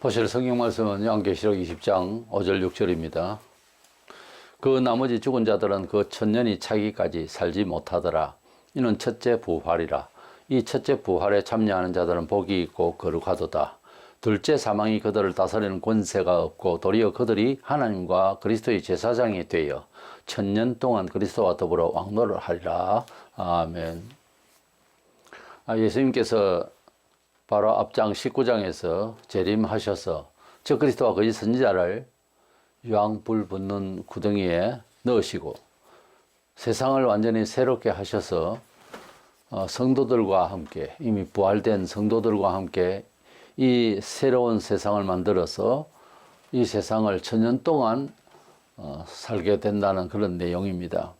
보실 성경 말씀은 요한계시록 20장 5절 6절입니다. 그 나머지 죽은 자들은 그 천년이 차기까지 살지 못하더라. 이는 첫째 부활이라. 이 첫째 부활에 참여하는 자들은 복이 있고 거룩하도다. 둘째 사망이 그들을 다스리는 권세가 없고 도리어 그들이 하나님과 그리스도의 제사장이 되어 천년 동안 그리스도와 더불어 왕노를 하리라. 아멘. 예수님께서 바로 앞장 19장에서 재림하셔서 저 그리스도와 거짓 선지자를 유황불 붙는 구덩이에 넣으시고 세상을 완전히 새롭게 하셔서 성도들과 함께, 이미 부활된 성도들과 함께 이 새로운 세상을 만들어서 이 세상을 천년 동안 살게 된다는 그런 내용입니다.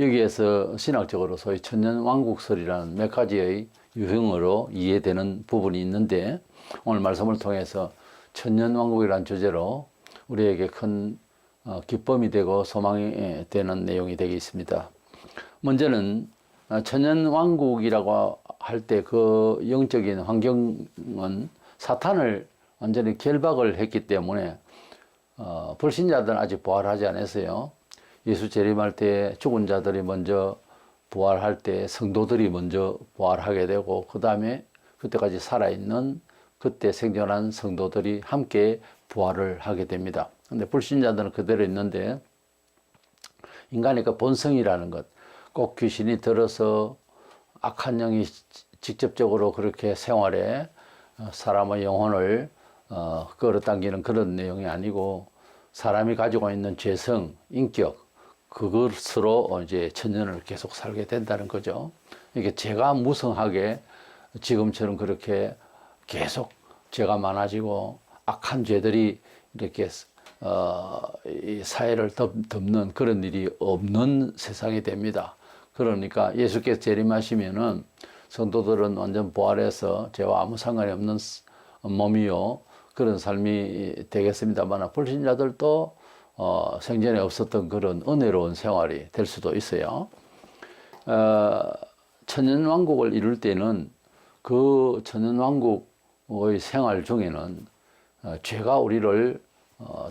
여기에서 신학적으로 소위 천년왕국설이라는 몇 가지의 유형으로 이해되는 부분이 있는데, 오늘 말씀을 통해서 천년왕국이라는 주제로 우리에게 큰 기쁨이 되고 소망이 되는 내용이 되겠습니다. 먼저는 천년왕국이라고 할 때 그 영적인 환경은 사탄을 완전히 결박을 했기 때문에 불신자들은 아직 부활하지 않았어요. 예수 재림할 때 죽은 자들이 먼저 부활할 때 성도들이 먼저 부활하게 되고, 그 다음에 그때까지 살아있는 그때 생존한 성도들이 함께 부활을 하게 됩니다. 근데 불신자들은 그대로 있는데, 인간의 그 본성이라는 것, 꼭 귀신이 들어서 악한 영이 직접적으로 그렇게 생활에 사람의 영혼을 끌어당기는 그런 내용이 아니고, 사람이 가지고 있는 죄성, 인격, 그것으로 이제 천년을 계속 살게 된다는 거죠. 이게 죄가 무성하게 지금처럼 그렇게 계속 죄가 많아지고 악한 죄들이 이렇게 이 사회를 덮는 그런 일이 없는 세상이 됩니다. 그러니까 예수께서 재림하시면은 성도들은 완전 부활해서 죄와 아무 상관이 없는 몸이요, 그런 삶이 되겠습니다만, 불신자들도 생전에 없었던 그런 은혜로운 생활이 될 수도 있어요. 천년왕국을 이룰 때는 그 천년왕국의 생활 중에는 죄가 우리를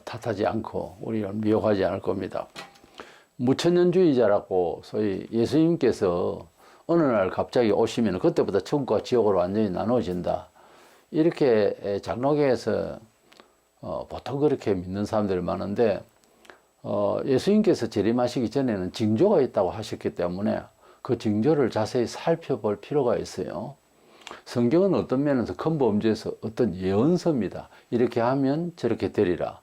탓하지 않고 우리를 미혹하지 않을 겁니다. 무천년주의자라고 소위 예수님께서 어느 날 갑자기 오시면 그때부터 천국과 지옥으로 완전히 나눠진다, 이렇게 장로교에서 보통 그렇게 믿는 사람들이 많은데, 예수님께서 재림하시기 전에는 징조가 있다고 하셨기 때문에 그 징조를 자세히 살펴볼 필요가 있어요. 성경은 어떤 면에서 큰 범주에서 어떤 예언서입니다. 이렇게 하면 저렇게 되리라.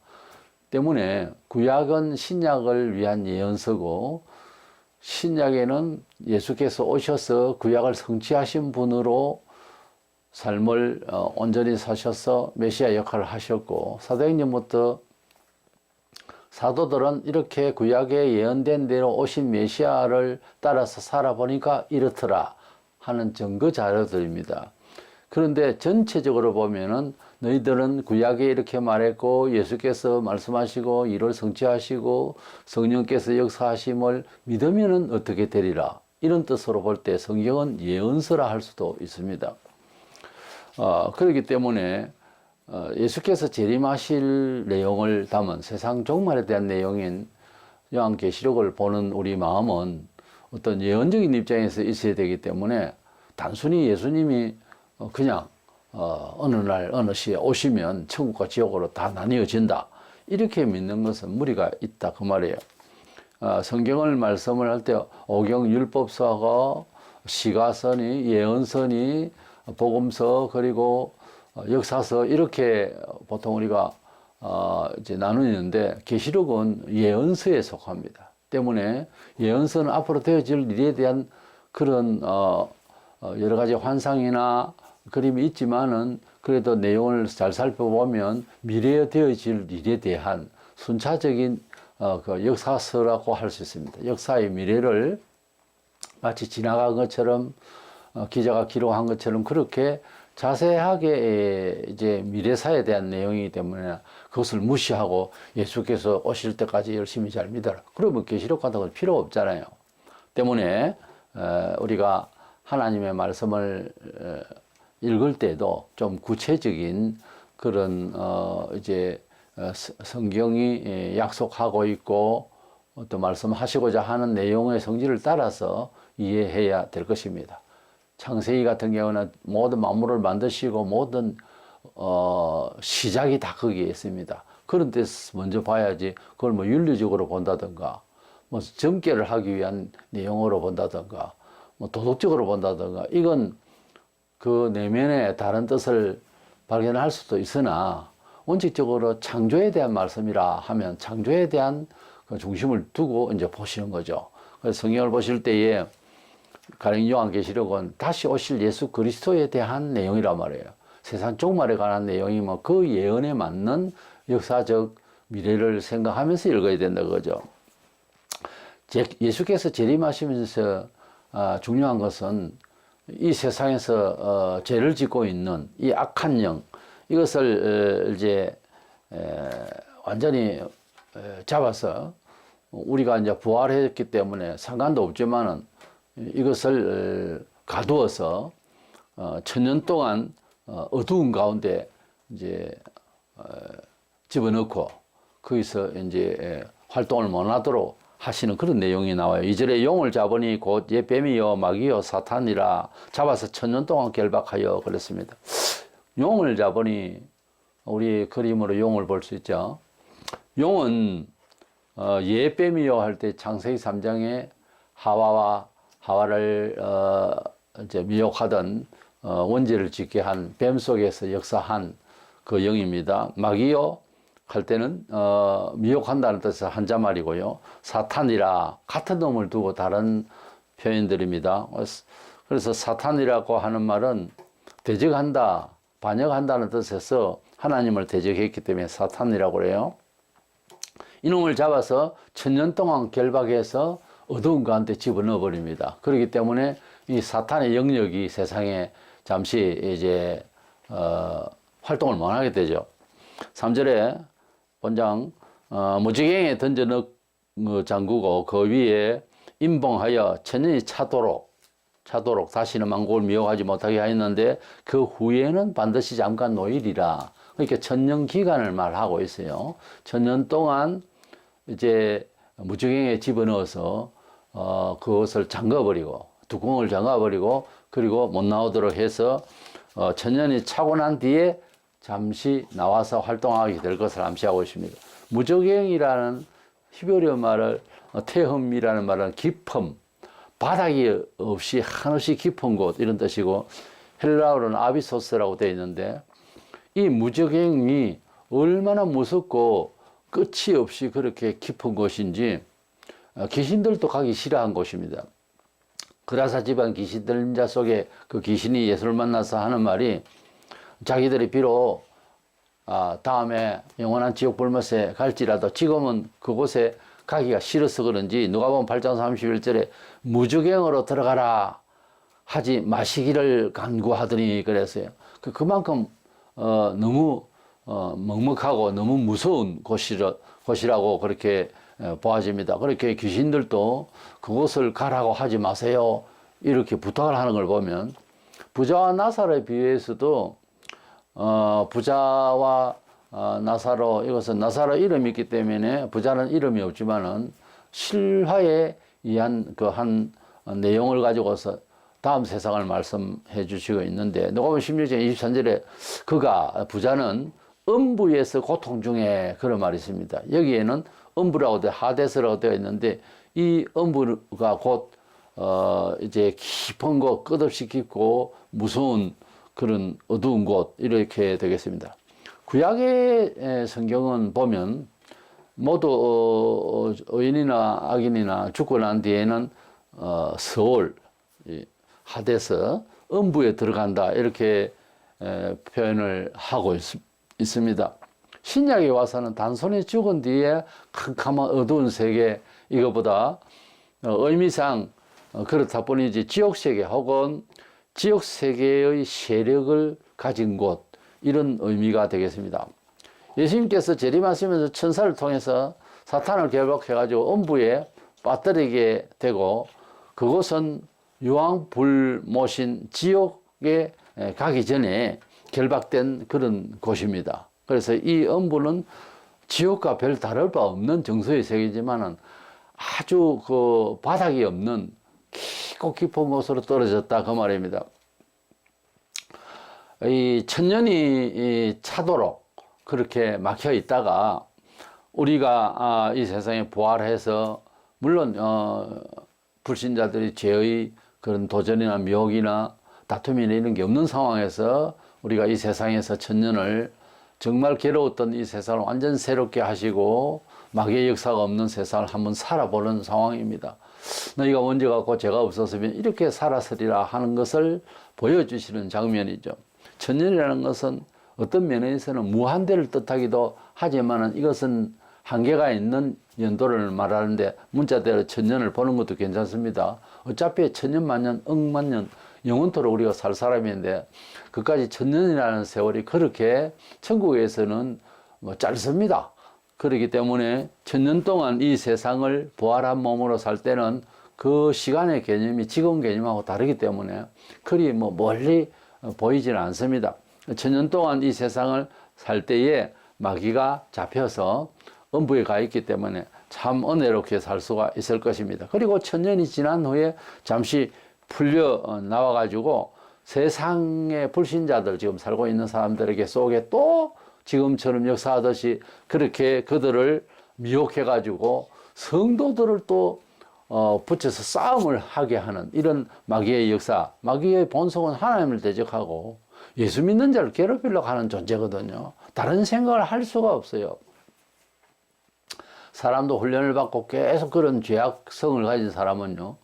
때문에 구약은 신약을 위한 예언서고, 신약에는 예수께서 오셔서 구약을 성취하신 분으로 삶을 온전히 사셔서 메시아 역할을 하셨고, 사도행전부터 사도들은 이렇게 구약에 예언된 대로 오신 메시아를 따라서 살아보니까 이렇더라 하는 증거 자료들입니다. 그런데 전체적으로 보면은 너희들은 구약에 이렇게 말했고 예수께서 말씀하시고 이를 성취하시고 성령께서 역사하심을 믿으면은 어떻게 되리라, 이런 뜻으로 볼 때 성경은 예언서라 할 수도 있습니다. 그렇기 때문에 예수께서 재림하실 내용을 담은 세상 종말에 대한 내용인 요한계시록을 보는 우리 마음은 어떤 예언적인 입장에서 있어야 되기 때문에, 단순히 예수님이 그냥 어느 날 어느 시에 오시면 천국과 지옥으로 다 나뉘어진다, 이렇게 믿는 것은 무리가 있다 그 말이에요. 성경을 말씀을 할 때 오경, 율법서가, 시가서니, 예언서니, 복음서, 그리고 역사서, 이렇게 보통 우리가 이제 나누는데, 계시록은 예언서에 속합니다. 때문에 예언서는 앞으로 되어질 일에 대한 그런 여러 가지 환상이나 그림이 있지만은, 그래도 내용을 잘 살펴보면 미래에 되어질 일에 대한 순차적인 그 역사서라고 할 수 있습니다. 역사의 미래를 마치 지나간 것처럼 기자가 기록한 것처럼 그렇게 자세하게 이제 미래사에 대한 내용이기 때문에 그것을 무시하고 예수께서 오실 때까지 열심히 잘 믿어라, 그러면 계시록 같은 건 필요 없잖아요. 때문에 우리가 하나님의 말씀을 읽을 때도 좀 구체적인 그런 이제 성경이 약속하고 있고 또 말씀하시고자 하는 내용의 성질을 따라서 이해해야 될 것입니다. 창세기 같은 경우는 모든 만물을 만드시고 모든 시작이 다 거기에 있습니다. 그런 데서 먼저 봐야지 그걸 뭐 윤리적으로 본다든가 뭐 점괘를 하기 위한 내용으로 본다든가 뭐 도덕적으로 본다든가 이건 그 내면의 다른 뜻을 발견할 수도 있으나 원칙적으로 창조에 대한 말씀이라 하면 창조에 대한 그 중심을 두고 이제 보시는 거죠. 그래서 성경을 보실 때에 가령 요한계시록은 다시 오실 예수 그리스도에 대한 내용이란 말이에요. 세상 종말에 관한 내용이 뭐 그 예언에 맞는 역사적 미래를 생각하면서 읽어야 된다 그거죠. 예수께서 재림하시면서 중요한 것은 이 세상에서 죄를 짓고 있는 이 악한 영 이것을 이제 완전히 잡아서 우리가 이제 부활했기 때문에 상관도 없지만은 이것을 가두어서 천년 동안 어두운 가운데 이제 집어넣고 거기서 이제 활동을 못하도록 하시는 그런 내용이 나와요. 2절에 용을 잡으니 곧 뱀이요 마귀요 사탄이라 잡아서 천년 동안 결박하여 그랬습니다. 용을 잡으니 우리 그림으로 용을 볼 수 있죠. 용은 뱀이요 할 때 창세기 3장에 하와를 이제 미혹하던 원죄를 짓게 한 뱀 속에서 역사한 그 영입니다. 마귀요 할 때는 미혹한다는 뜻의 한자말이고요. 사탄이라 같은 놈을 두고 다른 표현들입니다. 그래서 사탄이라고 하는 말은 대적한다, 반역한다는 뜻에서 하나님을 대적했기 때문에 사탄이라고 그래요. 이놈을 잡아서 천년 동안 결박해서 어두운 가운데 집어넣어 버립니다. 그렇기 때문에 이 사탄의 영역이 세상에 잠시 이제 활동을 못하게 되죠. 3절에 본장 무지개에 던져 잠그고 그 위에 임봉하여 천년이 차도록 다시는 만국을 미혹하지 못하게 하였는데 그 후에는 반드시 잠깐 노일이라. 그러니까 천년 기간을 말하고 있어요. 천년 동안 이제 무지개에 집어넣어서 그것을 잠가버리고 뚜껑을 잠가버리고 그리고 못 나오도록 해서 천년이 차고 난 뒤에 잠시 나와서 활동하게 될 것을 암시하고 있습니다. 무저갱이라는 히브리어 말을 태흠이라는 말은 깊음, 바닥이 없이 한없이 깊은 곳 이런 뜻이고 헬라어로는 아비소스라고 되어 있는데 이 무저갱이 얼마나 무섭고 끝이 없이 그렇게 깊은 곳인지 귀신들도 가기 싫어한 곳입니다. 그라사 집안 귀신들 자 속에 그 귀신이 예수를 만나서 하는 말이 자기들이 비록 다음에 영원한 지옥 불못에 갈지라도 지금은 그곳에 가기가 싫어서 그런지 누가복음 8장 31절에 무저갱으로 들어가라 하지 마시기를 간구하더니 그랬어요. 그만큼 너무 먹먹하고 너무 무서운 곳이라고 그렇게 보아집니다. 그렇게 귀신들도 그곳을 가라고 하지 마세요 이렇게 부탁을 하는 걸 보면 부자와 나사로에 비유해서도 부자와 나사로 이것은 나사로 이름이 있기 때문에 부자는 이름이 없지만은 실화에 의한 그 한 내용을 가지고서 다음 세상을 말씀해 주시고 있는데 누가복음 16장 23절에 그가 부자는 음부에서 고통 중에 그런 말이 있습니다. 여기에는 음부라고 되어 하데스라고 되어 있는데 이 음부가 곧 이제 깊은 곳 끝없이 깊고 무서운 그런 어두운 곳 이렇게 되겠습니다. 구약의 성경은 보면 모두 의인이나 악인이나 죽고 난 뒤에는 서울 하데스 음부에 들어간다 이렇게 표현을 하고 있습니다. 신약에 와서는 단순히 죽은 뒤에 캄캄한 어두운 세계 이거보다 의미상 그렇다 보니 이제 지옥세계 혹은 지옥세계의 세력을 가진 곳 이런 의미가 되겠습니다. 예수님께서 재림하시면서 천사를 통해서 사탄을 결박해가지고 음부에 빠뜨리게 되고 그곳은 유황불못인 지옥에 가기 전에 결박된 그런 곳입니다. 그래서 이 음부는 지옥과 별 다를 바 없는 정서의 세계지만은 아주 그 바닥이 없는 깊고 깊은 곳으로 떨어졌다 그 말입니다. 이 천년이 차도록 그렇게 막혀 있다가 우리가 이 세상에 부활해서 물론 불신자들이 죄의 그런 도전이나 미혹이나 다툼이나 이런 게 없는 상황에서 우리가 이 세상에서 천년을 정말 괴로웠던 이 세상을 완전 새롭게 하시고 마귀의 역사가 없는 세상을 한번 살아보는 상황입니다. 너희가 먼저 갖고 죄가 없었으면 이렇게 살았으리라 하는 것을 보여주시는 장면이죠. 천년이라는 것은 어떤 면에서는 무한대를 뜻하기도 하지만 이것은 한계가 있는 연도를 말하는데 문자대로 천년을 보는 것도 괜찮습니다. 어차피 천년 만년 억만년 영원토록 우리가 살 사람인데 그까지 천년이라는 세월이 그렇게 천국에서는 뭐 짧습니다. 그렇기 때문에 천년 동안 이 세상을 부활한 몸으로 살 때는 그 시간의 개념이 지금 개념하고 다르기 때문에 그리 뭐 멀리 보이지는 않습니다. 천년 동안 이 세상을 살 때에 마귀가 잡혀서 음부에 가 있기 때문에 참 은혜롭게 살 수가 있을 것입니다. 그리고 천년이 지난 후에 잠시 풀려 나와가지고 세상의 불신자들 지금 살고 있는 사람들에게 속에 또 지금처럼 역사하듯이 그렇게 그들을 미혹해가지고 성도들을 또 붙여서 싸움을 하게 하는 이런 마귀의 역사. 마귀의 본성은 하나님을 대적하고 예수 믿는 자를 괴롭히려고 하는 존재거든요. 다른 생각을 할 수가 없어요. 사람도 훈련을 받고 계속 그런 죄악성을 가진 사람은요,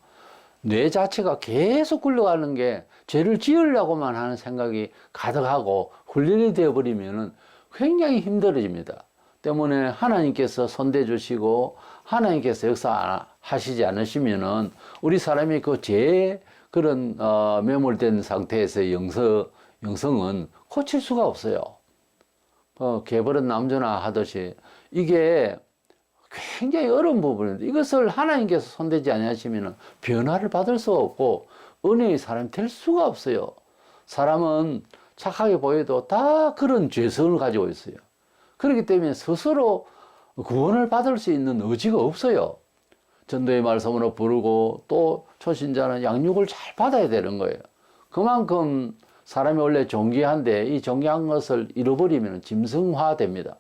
뇌 자체가 계속 굴러가는 게 죄를 지으려고만 하는 생각이 가득하고 훈련이 되어버리면은 굉장히 힘들어집니다. 때문에 하나님께서 손대 주시고 하나님께서 역사하시지 않으시면은 우리 사람이 그 죄에 그런 매몰된 상태에서의 영성은 고칠 수가 없어요. 개버릇 남존아 하듯이 이게 굉장히 어려운 부분인데 이것을 하나님께서 손대지 아니하시면 변화를 받을 수가 없고 은혜의 사람이 될 수가 없어요. 사람은 착하게 보여도 다 그런 죄성을 가지고 있어요. 그렇기 때문에 스스로 구원을 받을 수 있는 의지가 없어요. 전도의 말씀으로 부르고 또 초신자는 양육을 잘 받아야 되는 거예요. 그만큼 사람이 원래 존귀한데 이 존귀한 것을 잃어버리면 짐승화됩니다.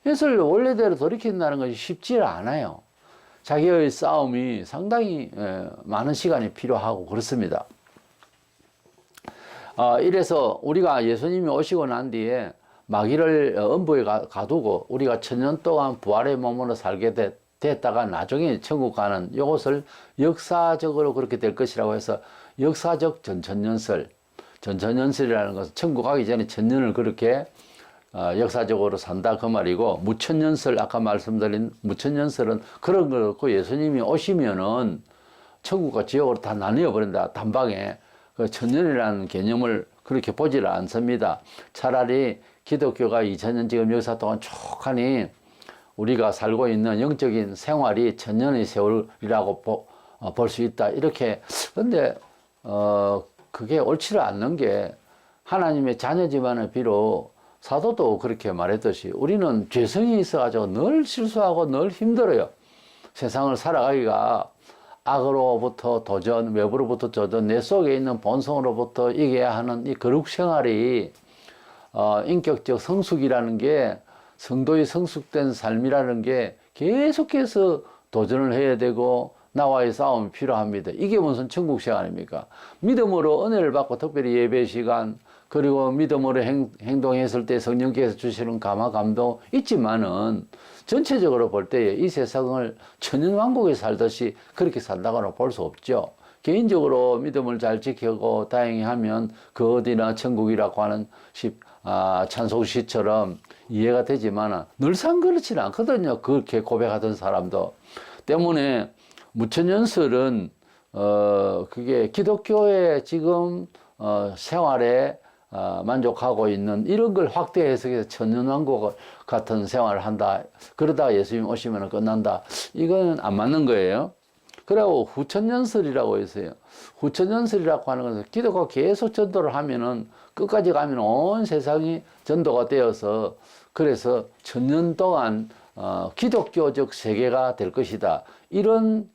이것을 원래대로 돌이킨다는 것이 쉽지 않아요. 자기의 싸움이 상당히 많은 시간이 필요하고 그렇습니다. 이래서 우리가 예수님이 오시고 난 뒤에 마귀를 음부에 가두고 우리가 천년 동안 부활의 몸으로 살게 됐다가 나중에 천국 가는 이것을 역사적으로 그렇게 될 것이라고 해서 역사적 전천연설이라는 것은 천국 가기 전에 천년을 그렇게 역사적으로 산다 그 말이고, 무천연설, 아까 말씀드린 무천연설은 그런 거 없고 예수님이 오시면은 천국과 지옥으로 다 나뉘어 버린다. 단방에 그 천년이라는 개념을 그렇게 보지를 않습니다. 차라리 기독교가 2000년 지금 역사 동안 쭉 하니 우리가 살고 있는 영적인 생활이 천년의 세월이라고 볼 수 있다. 이렇게. 근데 그게 옳지를 않는 게 하나님의 자녀지만은 비록 사도도 그렇게 말했듯이 우리는 죄성이 있어가지고 늘 실수하고 늘 힘들어요. 세상을 살아가기가 악으로부터 도전, 외부로부터 도전, 내 속에 있는 본성으로부터 이겨야 하는 이 거룩 생활이 인격적 성숙이라는 게, 성도의 성숙된 삶이라는 게 계속해서 도전을 해야 되고 나와의 싸움이 필요합니다. 이게 무슨 천국 생활입니까? 믿음으로 은혜를 받고 특별히 예배 시간, 그리고 믿음으로 행동했을 때 성령께서 주시는 감화 감동 있지만은 전체적으로 볼 때에 이 세상을 천연왕국에 살듯이 그렇게 산다고는 볼 수 없죠. 개인적으로 믿음을 잘 지키고 다행히 하면 그 어디나 천국이라고 하는 찬송시처럼 이해가 되지만 늘상 그렇지는 않거든요. 그렇게 고백하던 사람도. 때문에 무천연설은 그게 기독교의 지금 생활에 만족하고 있는 이런 걸 확대 해석해서 천년왕국 같은 생활을 한다. 그러다가 예수님 오시면 끝난다. 이거는 안 맞는 거예요. 그리고 후천연설이라고 했어요. 후천연설이라고 하는 것은 기독교 계속 전도를 하면은 끝까지 가면 온 세상이 전도가 되어서 그래서 1000년 동안 기독교적 세계가 될 것이다. 이런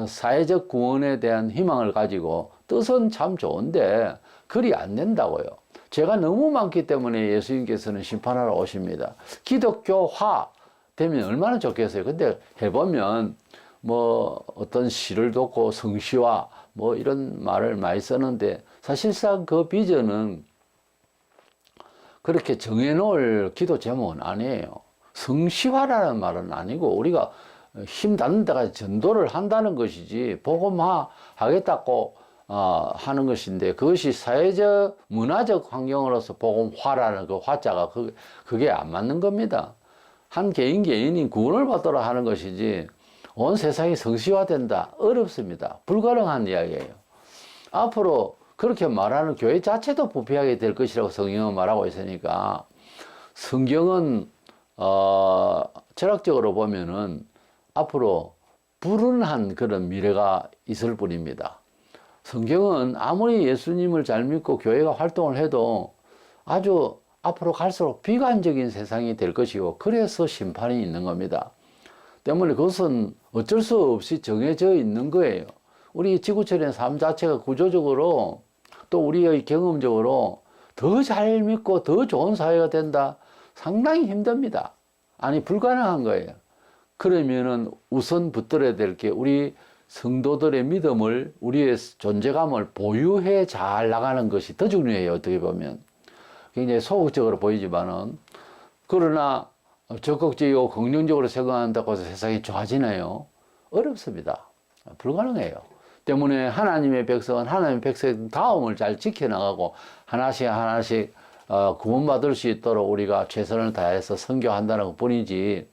사회적 구원에 대한 희망을 가지고 뜻은 참 좋은데 그리 안 된다고요. 죄가 너무 많기 때문에 예수님께서는 심판하러 오십니다. 기독교화 되면 얼마나 좋겠어요. 근데 해보면 뭐 어떤 시를 돕고 성시화 뭐 이런 말을 많이 쓰는데 사실상 그 비전은 그렇게 정해놓을 기도 제목은 아니에요. 성시화라는 말은 아니고 우리가 힘 닿는 데까지 전도를 한다는 것이지 복음화 하겠다고 하는 것인데 그것이 사회적 문화적 환경으로서 복음화라는 그 화자가 그게 안 맞는 겁니다. 한 개인이 구원을 받도록 하는 것이지 온 세상이 성시화된다 어렵습니다. 불가능한 이야기예요. 앞으로 그렇게 말하는 교회 자체도 부패하게 될 것이라고 성경은 말하고 있으니까 성경은 철학적으로 보면은 앞으로 불운한 그런 미래가 있을 뿐입니다. 성경은 아무리 예수님을 잘 믿고 교회가 활동을 해도 아주 앞으로 갈수록 비관적인 세상이 될 것이고 그래서 심판이 있는 겁니다. 때문에 그것은 어쩔 수 없이 정해져 있는 거예요. 우리 지구촌의 삶 자체가 구조적으로 또 우리의 경험적으로 더 잘 믿고 더 좋은 사회가 된다. 상당히 힘듭니다. 아니 불가능한 거예요. 그러면은 우선 붙들어야 될 게 우리 성도들의 믿음을 우리의 존재감을 보유해 잘 나가는 것이 더 중요해요. 어떻게 보면 굉장히 소극적으로 보이지만은 그러나 적극적이고 긍정적으로 생각한다고 해서 세상이 좋아지나요? 어렵습니다. 불가능해요. 때문에 하나님의 백성은 하나님의 백성다움을 잘 지켜나가고 하나씩 구원받을 수 있도록 우리가 최선을 다해서 선교한다는 것 뿐이지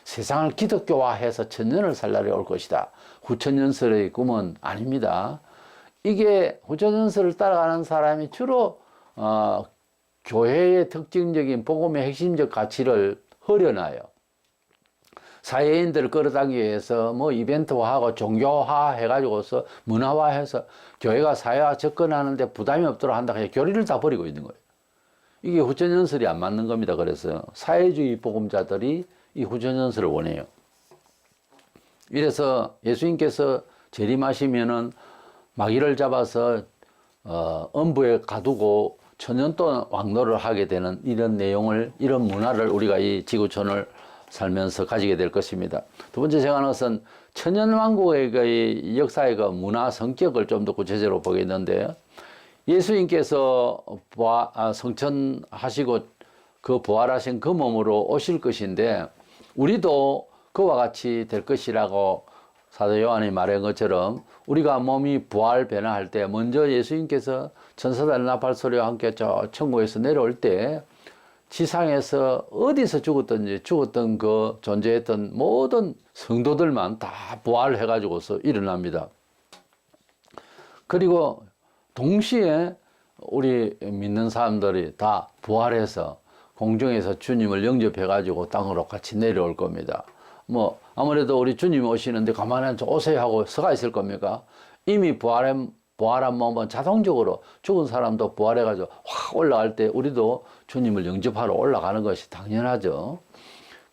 세상을 기독교화해서 천년을 살 날이 올 것이다. 후천연설의 꿈은 아닙니다. 이게 후천연설을 따라가는 사람이 주로 교회의 특징적인 복음의 핵심적 가치를 흐려놔요. 사회인들을 끌어당기기 위해서 뭐 이벤트화하고 종교화 해가지고서 문화화해서 교회가 사회와 접근하는데 부담이 없도록 한다. 그냥 교리를 다 버리고 있는 거예요. 이게 후천연설이 안 맞는 겁니다. 그래서 사회주의 복음자들이 이 후천연설을 원해요. 이래서 예수님께서 재림하시면은 마귀를 잡아서 음부에 가두고 천년 동안 왕노를 하게 되는 이런 내용을 이런 문화를 우리가 이 지구촌을 살면서 가지게 될 것입니다. 두 번째 생각하는 것은 천년왕국의 역사의 그 문화 성격을 좀 더 구체적으로 보겠는데 예수님께서 성천하시고 그 부활하신 그 몸으로 오실 것인데 우리도 그와 같이 될 것이라고 사도 요한이 말한 것처럼 우리가 몸이 부활 변화할 때 먼저 예수님께서 천사들 나팔 소리와 함께 저 천국에서 내려올 때 지상에서 어디서 죽었던 그 존재했던 모든 성도들만 다 부활해가지고서 일어납니다. 그리고 동시에 우리 믿는 사람들이 다 부활해서 공중에서 주님을 영접해가지고 땅으로 같이 내려올 겁니다. 뭐 아무래도 우리 주님 오시는데 가만히 앉아 오세요 하고 서가 있을 겁니까? 이미 부활한 몸은 자동적으로 죽은 사람도 부활해가지고 확 올라갈 때 우리도 주님을 영접하러 올라가는 것이 당연하죠.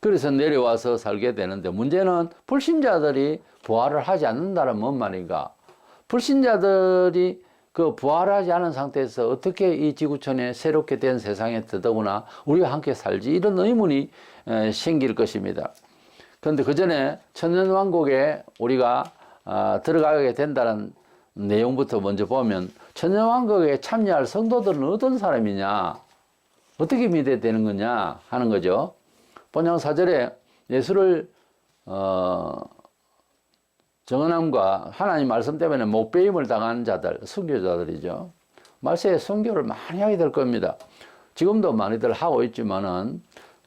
그래서 내려와서 살게 되는데 문제는 불신자들이 부활을 하지 않는다는 뭔 말인가? 불신자들이 그 부활하지 않은 상태에서 어떻게 이 지구촌에 새롭게 된 세상에 더더구나 우리와 함께 살지 이런 의문이 생길 것입니다. 그런데 그 전에 천년왕국에 우리가 들어가게 된다는 내용부터 먼저 보면 천년왕국에 참여할 성도들은 어떤 사람이냐 어떻게 믿어야 되는 거냐 하는 거죠. 본장 4절에 예수를 정언함과 하나님 말씀 때문에 목배임을 당한 자들, 순교자들이죠. 말세에 순교를 많이 하게 될 겁니다. 지금도 많이들 하고 있지만은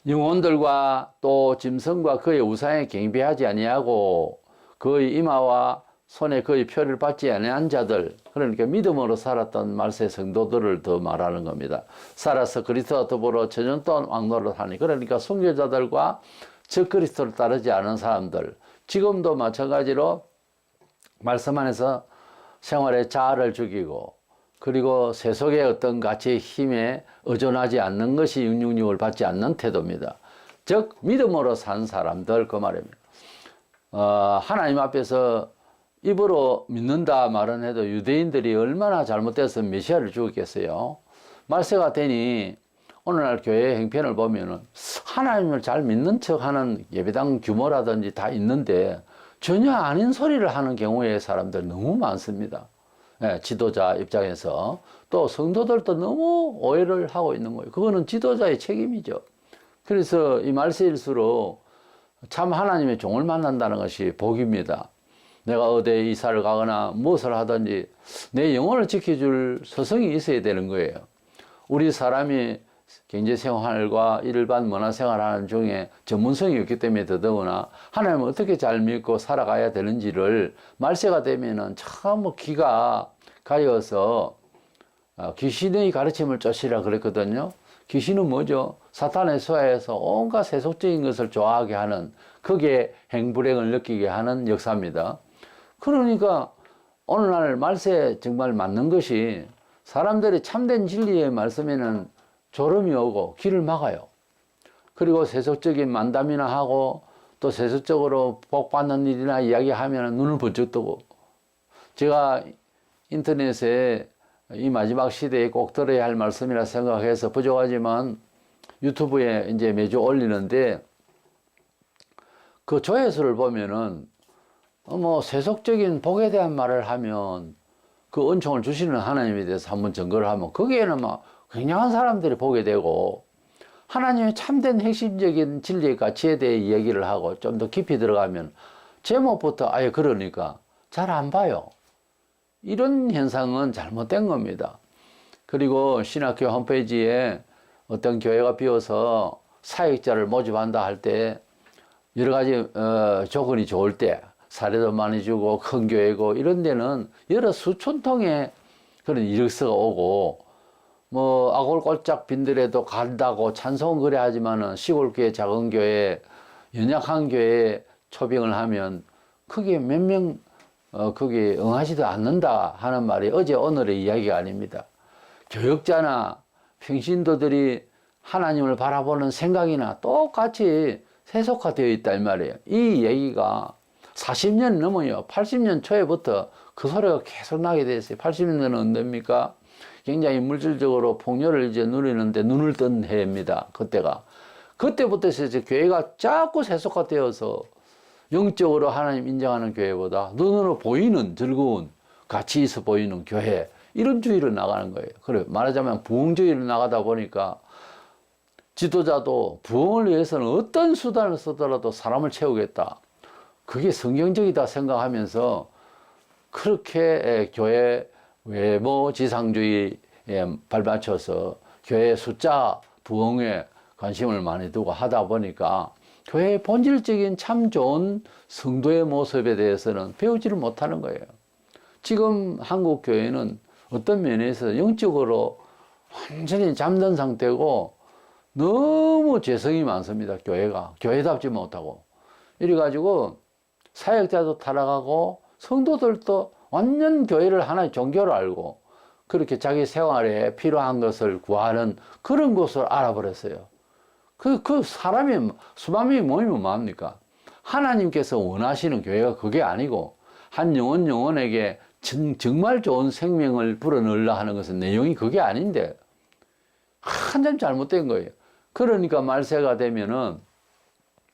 영혼들과 또 짐승과 그의 우상에 경배하지 아니하고 그의 이마와 손에 그의 표를 받지 아니한 자들, 그러니까 믿음으로 살았던 말세 성도들을 더 말하는 겁니다. 살아서 그리스도와 더불어 천년 동안 왕노를 하니, 그러니까 순교자들과 적그리스도를 따르지 않은 사람들, 지금도 마찬가지로 말씀 안에서 생활의 자아를 죽이고 그리고 세속의 어떤 가치의 힘에 의존하지 않는 것이 666을 받지 않는 태도입니다. 즉 믿음으로 산 사람들 그 말입니다. 하나님 앞에서 입으로 믿는다 말은 해도 유대인들이 얼마나 잘못돼서 메시아를 죽였겠어요. 말세가 되니 오늘날 교회 행편을 보면은 하나님을 잘 믿는 척하는 예배당 규모라든지 다 있는데 전혀 아닌 소리를 하는 경우의 사람들 너무 많습니다. 예, 지도자 입장에서 또 성도들도 너무 오해를 하고 있는 거예요. 그거는 지도자의 책임이죠. 그래서 이 말세일수록 참 하나님의 종을 만난다는 것이 복입니다. 내가 어디에 이사를 가거나 무엇을 하든지 내 영혼을 지켜줄 스승이 있어야 되는 거예요. 우리 사람이 경제생활과 일반 문화생활하는 중에 전문성이 없기 때문에 더더구나 하나님을 어떻게 잘 믿고 살아가야 되는지를 말세가 되면은 참 기가 가여서 귀신의 가르침을 쫓으라 그랬거든요. 귀신은 뭐죠? 사탄의 소화에서 온갖 세속적인 것을 좋아하게 하는, 거기에 행불행을 느끼게 하는 역사입니다. 그러니까 오늘날 말세에 정말 맞는 것이 사람들이 참된 진리의 말씀에는 졸음이 오고 길을 막아요. 그리고 세속적인 만담이나 하고 또 세속적으로 복받는 일이나 이야기하면 눈을 번쩍 뜨고, 제가 인터넷에 이 마지막 시대에 꼭 들어야 할 말씀이라 생각해서 부족하지만 유튜브에 이제 매주 올리는데 그 조회수를 보면은 뭐 세속적인 복에 대한 말을 하면 그 은총을 주시는 하나님에 대해서 한번 증거를 하면 거기에는 막 굉장한 사람들이 보게 되고, 하나님의 참된 핵심적인 진리의 가치에 대해 이야기를 하고 좀 더 깊이 들어가면 제목부터 아예 그러니까 잘 안 봐요. 이런 현상은 잘못된 겁니다. 그리고 신학교 홈페이지에 어떤 교회가 비어서 사역자를 모집한다 할 때 여러 가지 조건이 좋을 때 사례도 많이 주고 큰 교회고 이런 데는 여러 수천 통의 그런 이력서가 오고, 뭐 아골골짝 빈들에도 간다고 찬송은 그래 하지만은 시골교회, 작은 교회, 연약한 교회에 초빙을 하면 크게 몇 명 거기에 응하지도 않는다 하는 말이 어제 오늘의 이야기가 아닙니다. 교역자나 평신도들이 하나님을 바라보는 생각이나 똑같이 세속화되어 있다 이 말이에요. 이 얘기가 40년 넘어요. 80년 초에부터 그 소리가 계속 나게 됐어요. 80년대는 언제입니까? 굉장히 물질적으로 풍요를 이제 누리는데 눈을 뜬 해입니다. 그때부터 이제 교회가 자꾸 세속화되어서 영적으로 하나님 인정하는 교회보다 눈으로 보이는 즐거운 가치 있어 보이는 교회, 이런 주의로 나가는 거예요. 그래 말하자면 부흥주의로 나가다 보니까 지도자도 부흥을 위해서는 어떤 수단을 쓰더라도 사람을 채우겠다, 그게 성경적이다 생각하면서 그렇게 교회 외모 지상주의에 발맞춰서 교회 숫자 부흥에 관심을 많이 두고 하다 보니까 교회의 본질적인 참 좋은 성도의 모습에 대해서는 배우지를 못하는 거예요. 지금 한국 교회는 어떤 면에서 영적으로 완전히 잠든 상태고 너무 죄성이 많습니다. 교회가 교회답지 못하고 이래가지고 사역자도 타락하고 성도들도 완전 교회를 하나의 종교로 알고 그렇게 자기 생활에 필요한 것을 구하는 그런 것을 알아버렸어요. 그 사람이 수만 명이 모이면 뭐합니까? 하나님께서 원하시는 교회가 그게 아니고 한 영혼에게 정말 좋은 생명을 불어넣으려 하는 것은 내용이 그게 아닌데 한참 잘못된 거예요. 그러니까 말세가 되면은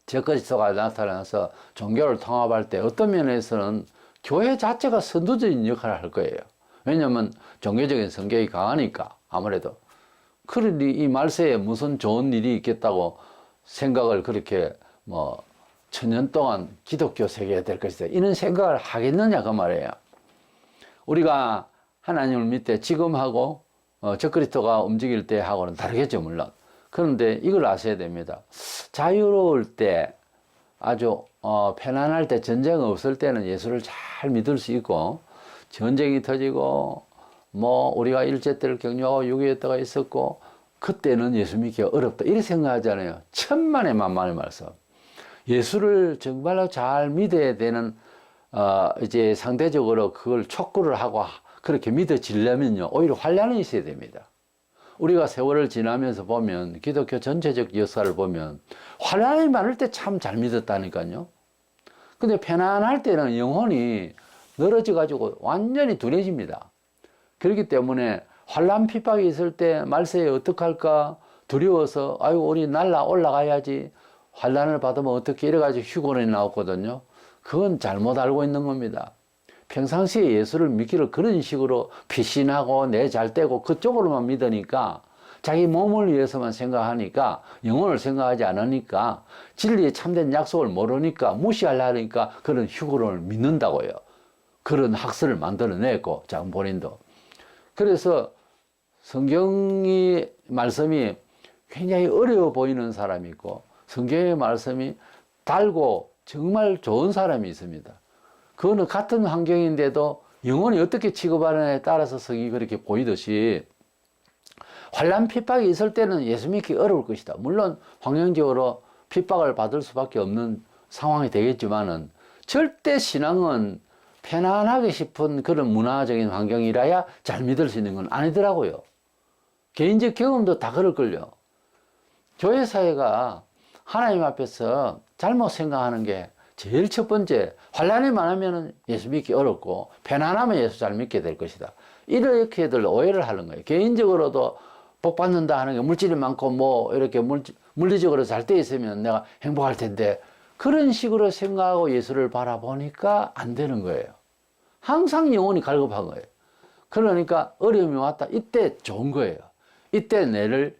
적그리스도가 나타나서 종교를 통합할 때 어떤 면에서는 교회 자체가 선두적인 역할을 할 거예요. 왜냐하면 종교적인 성격이 강하니까 아무래도. 그러니 이 말세에 무슨 좋은 일이 있겠다고 생각을 그렇게 뭐 천년 동안 기독교 세계가 될 것이다 이런 생각을 하겠느냐 그 말이에요. 우리가 하나님을 믿을 때 지금하고 적그리스도가 움직일 때 하고는 다르겠죠 물론. 그런데 이걸 아셔야 됩니다. 자유로울 때 아주 편안할 때, 전쟁 없을 때는 예수를 잘 믿을 수 있고, 전쟁이 터지고 뭐 우리가 일제 때를 격려하고 6.25 때가 있었고 그때는 예수 믿기 어렵다 이렇게 생각하잖아요. 천만의 만만의 말씀. 예수를 정말로 잘 믿어야 되는 이제 상대적으로 그걸 촉구를 하고 그렇게 믿어지려면요, 오히려 환란이 있어야 됩니다. 우리가 세월을 지나면서 보면, 기독교 전체적 역사를 보면 환란이 많을 때 참 잘 믿었다니까요. 근데 편안할 때는 영혼이 늘어져 가지고 완전히 둔해집니다. 그렇기 때문에 환란 핍박이 있을 때 말세에 어떡할까 두려워서 아유 우리 날라 올라가야지, 환란을 받으면 어떻게, 이래가지고 휴권이 나왔거든요. 그건 잘못 알고 있는 겁니다. 평상시에 예수를 믿기를 그런 식으로 피신하고 내 잘 되고 그쪽으로만 믿으니까, 자기 몸을 위해서만 생각하니까, 영혼을 생각하지 않으니까, 진리의 참된 약속을 모르니까, 무시하려니까 그런 휴거론을 믿는다고요. 그런 학설을 만들어냈고, 장본인도. 그래서 성경이 말씀이 굉장히 어려워 보이는 사람이 있고, 성경의 말씀이 달고 정말 좋은 사람이 있습니다. 그거는 같은 환경인데도 영혼이 어떻게 취급하느냐에 따라서 성이 그렇게 보이듯이, 환란 핍박이 있을 때는 예수 믿기 어려울 것이다. 물론 환경적으로 핍박을 받을 수밖에 없는 상황이 되겠지만은, 절대 신앙은 편안하게 싶은 그런 문화적인 환경이라야 잘 믿을 수 있는 건 아니더라고요. 개인적 경험도 다 그럴걸요. 교회 사회가 하나님 앞에서 잘못 생각하는 게 제일 첫 번째, 환란이 많으면 예수 믿기 어렵고 편안하면 예수 잘 믿게 될 것이다, 이렇게들 오해를 하는 거예요. 개인적으로도 복 받는다 하는 게 물질이 많고 뭐 이렇게 물리적으로 잘 돼 있으면 내가 행복할 텐데, 그런 식으로 생각하고 예수를 바라보니까 안 되는 거예요. 항상 영혼이 갈급한 거예요. 그러니까 어려움이 왔다, 이때 좋은 거예요. 이때 뇌를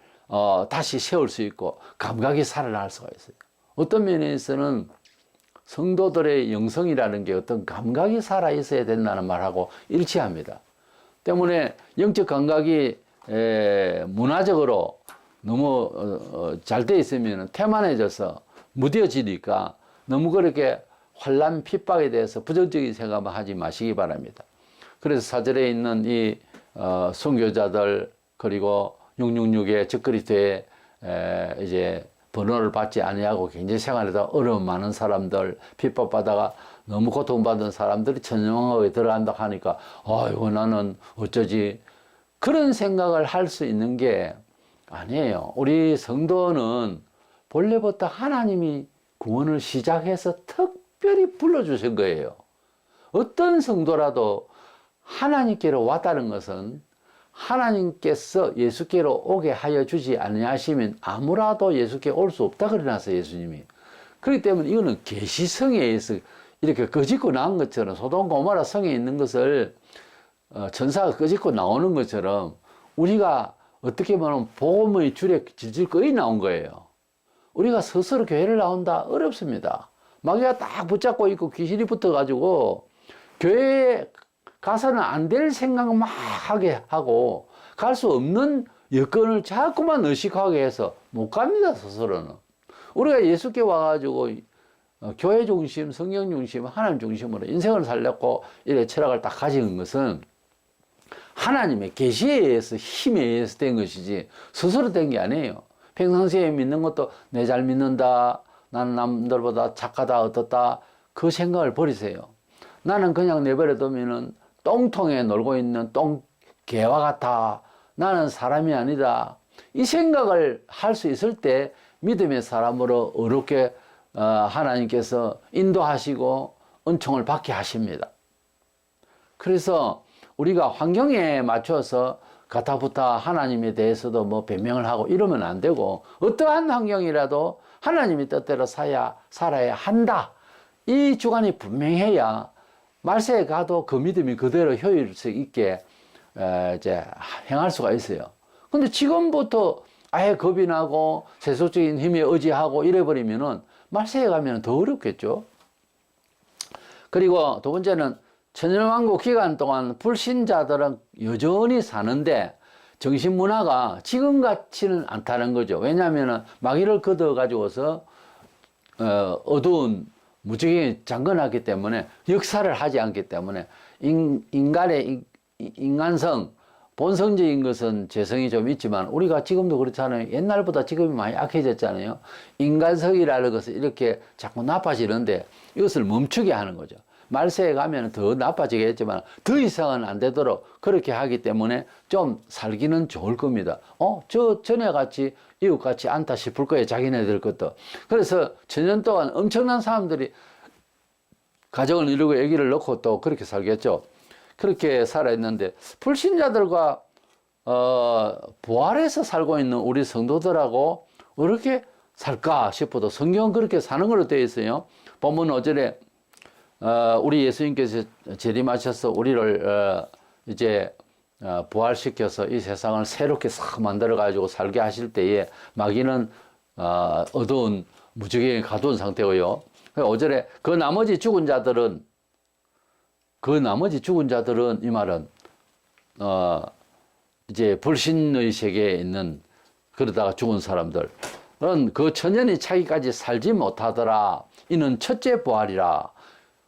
다시 세울 수 있고 감각이 살아날 수가 있어요. 어떤 면에서는 성도들의 영성이라는 게 어떤 감각이 살아 있어야 된다는 말하고 일치합니다. 때문에 영적 감각이 문화적으로 너무 잘 돼 있으면 태만해져서 무뎌지니까, 너무 그렇게 환란 핍박에 대해서 부정적인 생각만 하지 마시기 바랍니다. 그래서 사절에 있는 이 선교자들, 그리고 666의 적그리스도의 이제 번호를 받지 아니하고 굉장히 생활에다 어려움 많은 사람들, 핍박받다가 너무 고통받은 사람들이 천정학에 들어간다 하니까 이거 나는 어쩌지, 그런 생각을 할 수 있는 게 아니에요. 우리 성도는 본래부터 하나님이 구원을 시작해서 특별히 불러주신 거예요. 어떤 성도라도 하나님께로 왔다는 것은 하나님께서 예수께로 오게 하여 주지 아니하시면 아무라도 예수께 올 수 없다 그러나서 예수님이. 그렇기 때문에 이거는 계시성에 의해서 이렇게 꺼짓고 나온 것처럼, 소돔 고모라 성에 있는 것을 천사가 꺼짓고 나오는 것처럼 우리가 어떻게 보면 복음의 줄에 질질 거의 나온 거예요. 우리가 스스로 교회를 나온다 어렵습니다. 마귀가 딱 붙잡고 있고 귀신이 붙어가지고 교회에 가서는 안 될 생각만 하게 하고 갈 수 없는 여건을 자꾸만 의식하게 해서 못 갑니다. 스스로는. 우리가 예수께 와가지고 교회 중심, 성경 중심, 하나님 중심으로 인생을 살렸고 이래 철학을 딱 가진 것은 하나님의 계시에 의해서, 힘에 의해서 된 것이지 스스로 된 게 아니에요. 평상시에 믿는 것도 내 잘 믿는다, 나는 남들보다 착하다, 어떻다, 그 생각을 버리세요. 나는 그냥 내버려 두면은 똥통에 놀고 있는 똥개와 같아, 나는 사람이 아니다, 이 생각을 할 수 있을 때 믿음의 사람으로 어렵게 하나님께서 인도하시고 은총을 받게 하십니다. 그래서 우리가 환경에 맞춰서 가타부타 하나님에 대해서도 뭐 변명을 하고 이러면 안 되고, 어떠한 환경이라도 하나님의 뜻대로 살아야 한다, 이 주관이 분명해야 말세에 가도 그 믿음이 그대로 효율성 있게 이제 행할 수가 있어요. 근데 지금부터 아예 겁이 나고 세속적인 힘에 의지하고 이래버리면은 말세에 가면 더 어렵겠죠. 그리고 두 번째는 천년왕국 기간 동안 불신자들은 여전히 사는데 정신문화가 지금 같지는 않다는 거죠. 왜냐하면 마귀를 걷어가지고서 어두운 무적이 잠궈놨기 때문에, 역사를 하지 않기 때문에 인간의 인간성, 본성적인 것은 재성이 좀 있지만 우리가 지금도 그렇잖아요. 옛날보다 지금이 많이 약해졌잖아요. 인간성이라는 것은 이렇게 자꾸 나빠지는데 이것을 멈추게 하는 거죠. 말세에 가면 더 나빠지겠지만 더 이상은 안 되도록 그렇게 하기 때문에 좀 살기는 좋을 겁니다. 저 전에 같이 이웃 같이 않다 싶을 거예요. 자기네들 것도. 그래서 천년 동안 엄청난 사람들이 가정을 이루고 아기를 낳고 또 그렇게 살겠죠. 그렇게 살아있는데 불신자들과 부활해서 살고 있는 우리 성도들하고 어떻게 살까 싶어도 성경은 그렇게 사는 걸로 되어 있어요. 본문 5절에 우리 예수님께서 재림하셔서 우리를 이제 부활시켜서 이 세상을 새롭게 싹 만들어 가지고 살게 하실 때에 마귀는 어두운 무지개에 가두은 상태고요. 5절에 그 나머지 죽은 자들은 이 말은 이제 불신의 세계에 있는 그러다가 죽은 사람들은 그 천년이 차기까지 살지 못하더라. 이는 첫째 부활이라.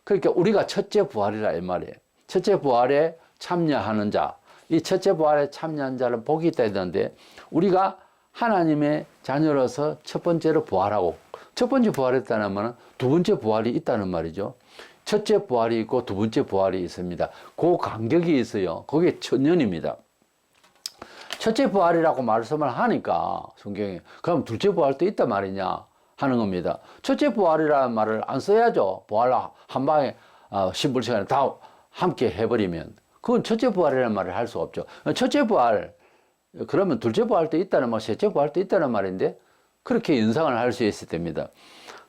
그러니까 우리가 첫째 부활이라 이 말이에요. 첫째 부활에 참여하는 자, 이 첫째 부활에 참여한 자는 복이 있다 했는데 우리가 하나님의 자녀로서 첫 번째로 부활하고 첫 번째 부활했다는 말은 두 번째 부활이 있다는 말이죠. 첫째 부활이 있고 두 번째 부활이 있습니다. 그 간격이 있어요. 그게 천년입니다. 첫째 부활이라고 말씀을 하니까 성경에 그럼 둘째 부활도 있단 말이냐 하는 겁니다. 첫째 부활이라는 말을 안 써야죠. 부활 한 방에 신불 시간에 다 함께 해버리면 그건 첫째 부활이라는 말을 할 수 없죠. 첫째 부활 그러면 둘째 부활도 있다는 말, 셋째 부활도 있다는 말인데 그렇게 연상을 할 수 있을 때입니다.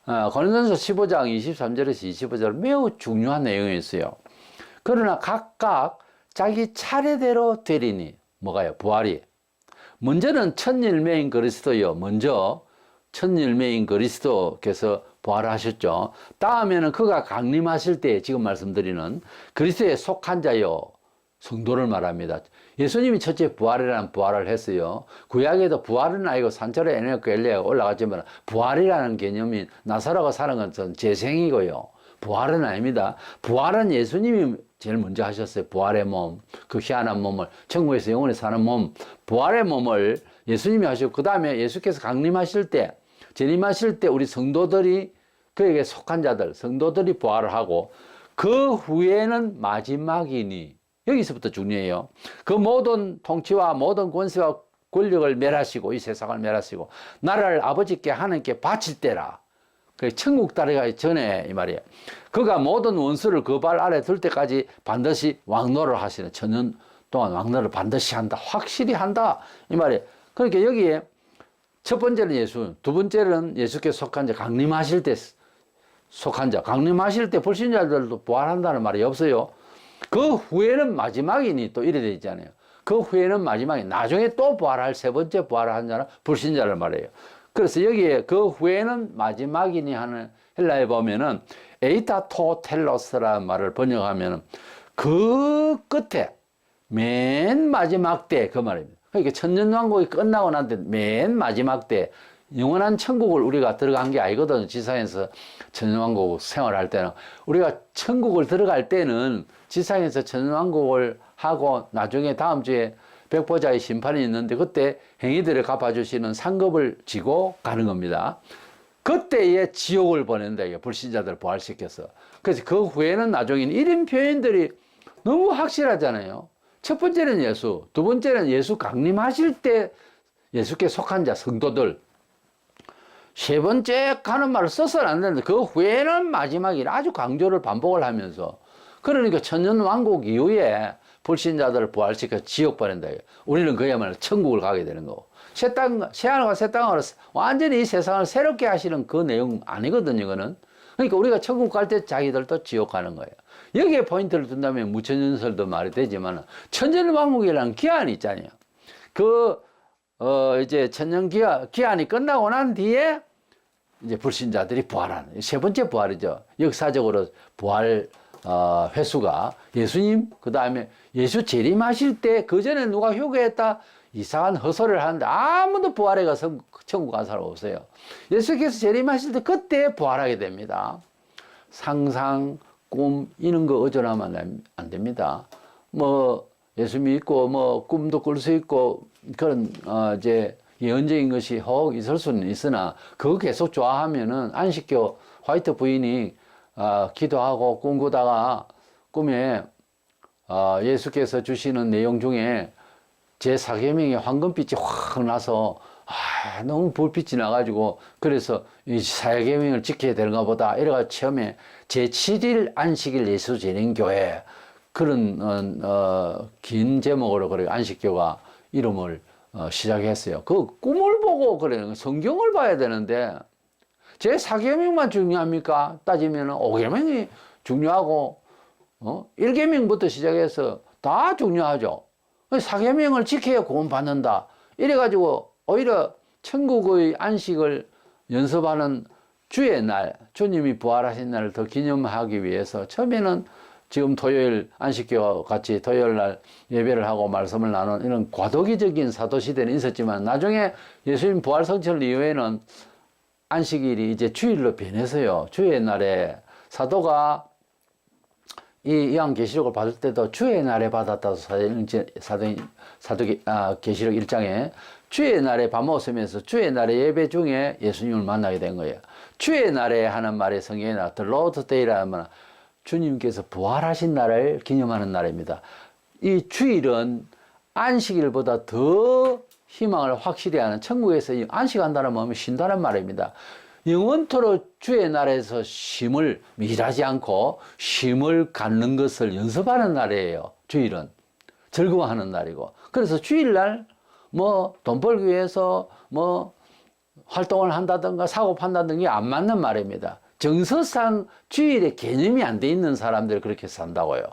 고린도전서 15장 23절에서 25절 매우 중요한 내용이 있어요. 그러나 각각 자기 차례대로 되리니 뭐가요? 부활이. 먼저는 천일매인 그리스도요. 먼저 천일매인 그리스도께서 부활하셨죠. 다음에는 그가 강림하실 때 지금 말씀드리는 그리스도에 속한 자요. 성도를 말합니다. 예수님이 첫째 부활이라는 부활을 했어요. 구약에도 부활은 아니고 산처럼 에너크 엘리야가 올라갔지만 부활이라는 개념이 나사로가 사는 것은 재생이고요. 부활은 아닙니다. 부활은 예수님이 제일 먼저 하셨어요. 부활의 몸, 그 희한한 몸을 천국에서 영원히 사는 몸, 부활의 몸을 예수님이 하시고 그 다음에 예수께서 강림하실 때, 재림하실 때 우리 성도들이 그에게 속한 자들, 성도들이 부활을 하고 그 후에는 마지막이니 여기서부터 중요해요. 그 모든 통치와 모든 권세와 권력을 멸하시고 이 세상을 멸하시고 나라를 아버지께 하나님께 바칠 때라. 그 천국 따라가기 전에 이 말이에요. 그가 모든 원수를 그 발 아래 들 때까지 반드시 왕노를 하시는 천년 동안 왕노를 반드시 한다. 확실히 한다. 이 말이에요. 그러니까 여기에 첫 번째는 예수, 두 번째는 예수께서 속한 자, 강림하실 때 속한 자, 강림하실 때 불신자들도 부활한다는 말이 없어요. 그 후에는 마지막이니 또 이래 돼 있잖아요. 그 후에는 마지막이 나중에 또 부활할 세 번째 부활을 한 자는 불신자를 말해요. 그래서 여기에 그 후에는 마지막이니 하는 헬라에 보면은 에이타 토 텔로스라는 말을 번역하면은 그 끝에 맨 마지막 때 그 말입니다. 그러니까 천년왕국이 끝나고 난 때 맨 마지막 때 영원한 천국을 우리가 들어간 게 아니거든요. 지상에서 천년왕국 생활할 때는 우리가 천국을 들어갈 때는 지상에서 천년왕국을 하고 나중에 다음 주에 백보자의 심판이 있는데 그때 행위들을 갚아주시는 상급을 지고 가는 겁니다. 그때에 지옥을 보낸다. 이게 불신자들 부활시켜서. 그래서 그 후에는 나중에 이런 표현들이 너무 확실하잖아요. 첫 번째는 예수, 두 번째는 예수 강림하실 때 예수께 속한 자, 성도들. 세 번째 가는 말을 써서는 안 되는데 그 후에는 마지막이라 아주 강조를 반복을 하면서 그러니까 천년왕국 이후에 불신자들을 부활시켜 지옥 보낸다. 우리는 그야말로 천국을 가게 되는 거고. 새하늘과 새 땅으로 완전히 이 세상을 새롭게 하시는 그 내용 아니거든요, 이거는. 그러니까 우리가 천국 갈 때 자기들도 지옥 가는 거예요. 여기에 포인트를 둔다면 무천년설도 말이 되지만 천년왕국이라는 기한이 있잖아요. 이제 천년 기한이 끝나고 난 뒤에 이제 불신자들이 부활하는 세 번째 부활이죠. 역사적으로 부활 횟수가 예수님, 그 다음에 예수 재림하실 때, 그 전에 누가 휴거했다, 이상한 헛소리를 하는데 아무도 부활해 가서 천국 간 사람 없어요. 예수께서 재림하실 때 그때 부활하게 됩니다. 상상, 꿈, 이런 거 의존하면 안 됩니다. 뭐, 예수 믿고, 뭐, 꿈도 꿀 수 있고, 그런, 이제, 예언적인 것이 혹 있을 수는 있으나, 그거 계속 좋아하면은, 안식교 화이트 부인이 기도하고 꿈꾸다가 꿈에 예수께서 주시는 내용 중에 제 사계명에 황금빛이 확 나서 너무 불빛이 나가지고 그래서 이 사계명을 지켜야 되는가 보다 이래가 처음에 제7일 안식일 예수 재림교회 그런 긴 제목으로 그래 안식교가 이름을 시작했어요. 그 꿈을 보고 그래 성경을 봐야 되는데 제 4계명만 중요합니까? 따지면 5계명이 중요하고 1계명부터 시작해서 다 중요하죠. 4계명을 지켜야 구원받는다. 이래가지고 오히려 천국의 안식을 연습하는 주의 날, 주님이 부활하신 날을 더 기념하기 위해서 처음에는 지금 토요일 안식교와 같이 토요일 날 예배를 하고 말씀을 나눈 이런 과도기적인 사도시대는 있었지만 나중에 예수님 부활 성천 이후에는 안식일이 이제 주일로 변해서요. 주의 날에 사도가 이 요한계시록을 받을 때도 주의 날에 받았다고 계시록 1장에 주의 날에 밥 먹으면서 주의 날에 예배 중에 예수님을 만나게 된 거예요. 주의 날에 하는 말에 성경에 나와 The Lord's Day라는 말은 주님께서 부활하신 날을 기념하는 날입니다. 이 주일은 안식일보다 더 희망을 확실히 하는 천국에서 안식한다는 마음이 쉰다는 말입니다. 영원토록 주의 날에서 쉼을 일하지 않고 쉼을 갖는 것을 연습하는 날이에요. 주일은 즐거워하는 날이고 그래서 주일날 뭐 돈 벌기 위해서 뭐 활동을 한다든가 사고 판다든가 안 맞는 말입니다. 정서상 주일에 개념이 안 돼 있는 사람들이 그렇게 산다고요.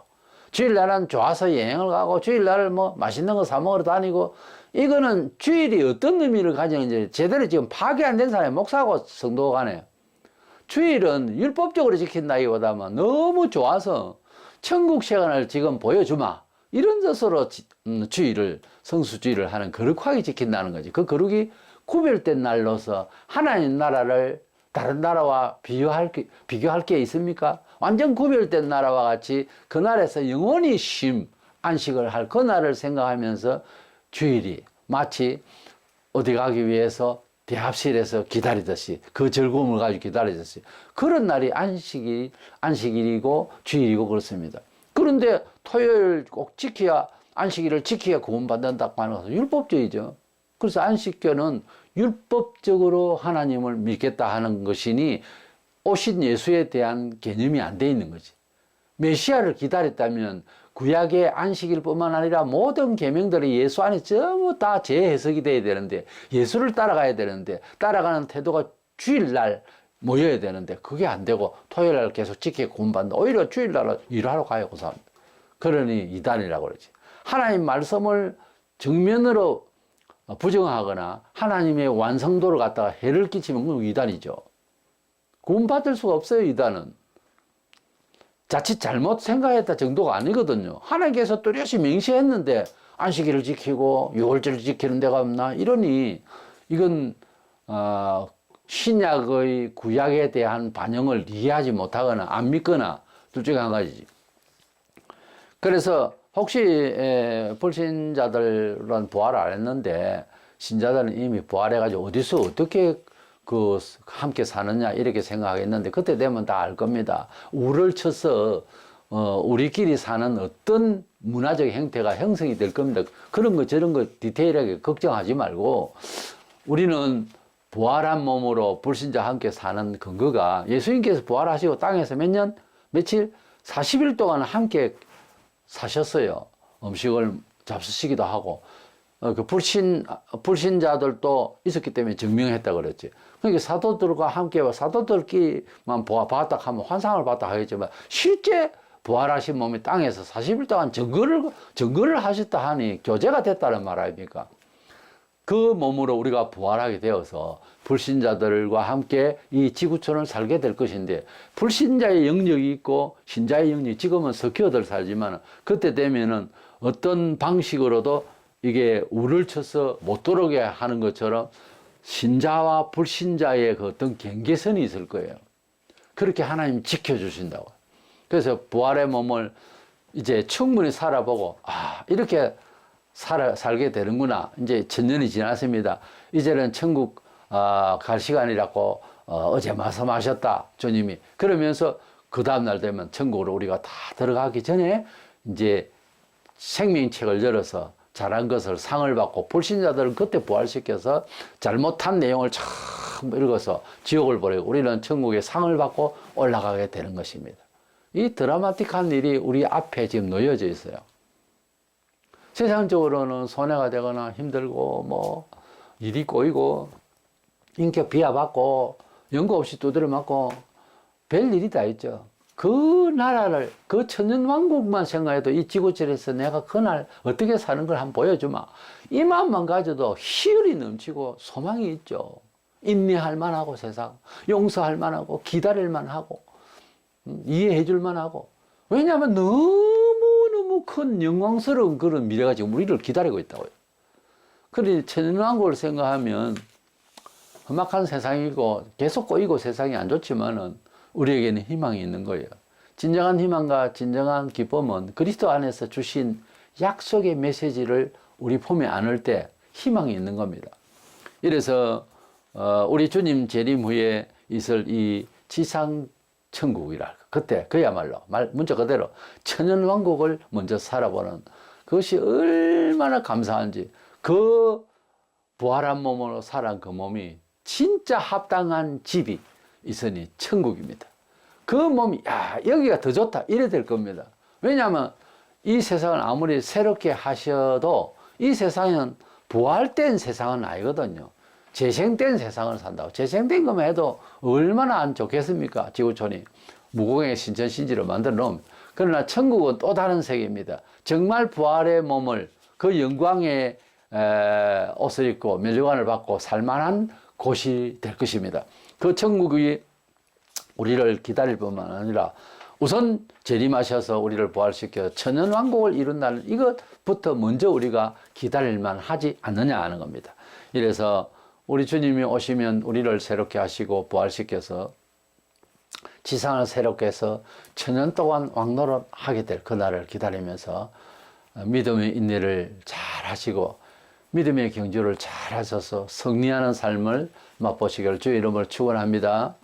주일날은 좋아서 여행을 가고 주일날 뭐 맛있는 거 사 먹으러 다니고 이거는 주일이 어떤 의미를 가지는지 제대로 지금 파악이 안 된 사람이 목사하고 성도가 가네요. 주일은 율법적으로 지킨다기보다는 너무 좋아서 천국 시간을 지금 보여주마 이런 뜻으로 주일을 성수주일을 하는 거룩하게 지킨다는 거지. 그 거룩이 구별된 날로서 하나님 나라를 다른 나라와 비교할 게 있습니까? 완전 구별된 나라와 같이 그 날에서 영원히 쉼, 안식을 할 그 날을 생각하면서 주일이 마치 어디 가기 위해서 대합실에서 기다리듯이 그 즐거움을 가지고 기다리듯이 그런 날이 안식일이고 주일이고 그렇습니다. 그런데 토요일 꼭 지켜야 안식일을 지켜야 구원받는다고 하는 것은 율법주의죠. 그래서 안식교는 율법적으로 하나님을 믿겠다 하는 것이니 오신 예수에 대한 개념이 안 돼 있는 거지. 메시아를 기다렸다면 구약의 안식일뿐만 아니라 모든 계명들이 예수 안에 전부 다 재해석이 돼야 되는데 예수를 따라가야 되는데 따라가는 태도가 주일날 모여야 되는데 그게 안 되고 토요일날 계속 지키고 구원받는다. 오히려 주일날 일하러 가요 그 사람. 그러니 이단이라고 그러지. 하나님 말씀을 정면으로 부정하거나 하나님의 완성도를 갖다가 해를 끼치면 그건 이단이죠. 구원받을 수가 없어요 이단은. 자칫 잘못 생각했다 정도가 아니거든요. 하나님께서 뚜렷이 명시했는데 안식일을 지키고 유월절을 지키는 데가 없나 이러니 이건 신약의 구약에 대한 반영을 이해하지 못하거나 안 믿거나 둘 중에 한 가지지. 그래서 혹시 불신자들은 부활을 안 했는데 신자들은 이미 부활해가지고 어디서 어떻게 함께 사느냐 이렇게 생각하겠는데 그때 되면 다 알 겁니다. 우를 쳐서 우리끼리 사는 어떤 문화적 형태가 형성이 될 겁니다. 그런 거 저런 거 디테일하게 걱정하지 말고 우리는 부활한 몸으로 불신자와 함께 사는 근거가 예수님께서 부활하시고 땅에서 몇 년? 며칠? 40일 동안 함께 사셨어요. 음식을 잡수시기도 하고 그 불신자들도 있었기 때문에 증명했다 그랬지. 그러니까 사도들과 함께 사도들끼리만 봤다 하면 환상을 봤다 하겠지만 실제 부활하신 몸이 땅에서 40일 동안 증거를 하셨다 하니 교제가 됐다는 말 아닙니까? 그 몸으로 우리가 부활하게 되어서 불신자들과 함께 이 지구촌을 살게 될 것인데 불신자의 영역이 있고 신자의 영역이 지금은 석회어들 살지만 그때 되면은 어떤 방식으로도 이게 우를 쳐서 못 들어오게 하는 것처럼 신자와 불신자의 그 어떤 경계선이 있을 거예요. 그렇게 하나님 지켜주신다고. 그래서 부활의 몸을 이제 충분히 살아보고 이렇게 살게 되는구나. 이제 1000년이 지났습니다. 이제는 천국 갈 시간이라고 어제 말씀하셨다 주님이. 그러면서 그 다음날 되면 천국으로 우리가 다 들어가기 전에 이제 생명책을 열어서 잘한 것을 상을 받고, 불신자들은 그때 부활시켜서 잘못한 내용을 참 읽어서 지옥을 보내고 우리는 천국에 상을 받고 올라가게 되는 것입니다. 이 드라마틱한 일이 우리 앞에 지금 놓여져 있어요. 세상적으로는 손해가 되거나 힘들고 뭐 일이 꼬이고 인격 비하받고 연고 없이 두드려 맞고 별 일이 다 있죠. 그 나라를, 그 천년왕국만 생각해도 이 지구철에서 내가 그날 어떻게 사는 걸 한번 보여주마. 이 마음만 가져도 희열이 넘치고 소망이 있죠. 인내할 만하고, 세상 용서할 만하고, 기다릴 만하고, 이해해 줄 만하고. 왜냐하면 너무너무 큰 영광스러운 그런 미래가 지금 우리를 기다리고 있다고요. 그러니 천년왕국을 생각하면 험악한 세상이고 계속 꼬이고 세상이 안 좋지만은 우리에게는 희망이 있는 거예요. 진정한 희망과 진정한 기쁨은 그리스도 안에서 주신 약속의 메시지를 우리 품에 안을 때 희망이 있는 겁니다. 이래서 우리 주님 재림 후에 있을 이 지상 천국이랄까, 그때 그야말로 문자 그대로 천년왕국을 먼저 살아보는 그것이 얼마나 감사한지, 그 부활한 몸으로 살아간 그 몸이 진짜 합당한 집이 있으니 천국입니다. 그 몸이 여기가 더 좋다 이래 될 겁니다. 왜냐하면 이 세상을 아무리 새롭게 하셔도 이 세상은 부활된 세상은 아니거든요. 재생된 세상을 산다고. 재생된 것만 해도 얼마나 안 좋겠습니까? 지구촌이 무공의 신천신지로 만들어 놓으면. 그러나 천국은 또 다른 세계입니다. 정말 부활의 몸을, 그 영광의 옷을 입고 멸류관을 받고 살만한 곳이 될 것입니다. 그 천국이 우리를 기다릴 뿐만 아니라 우선 재림하셔서 우리를 부활시켜 천년왕국을 이룬다는 이것부터 먼저 우리가 기다릴만 하지 않느냐 하는 겁니다. 이래서 우리 주님이 오시면 우리를 새롭게 하시고 부활시켜서 지상을 새롭게 해서 천년 동안 왕노릇 하게 될 그날을 기다리면서 믿음의 인내를 잘 하시고 믿음의 경주를 잘 하셔서 승리하는 삶을 맛보시기를 주의 이름으로 축원합니다.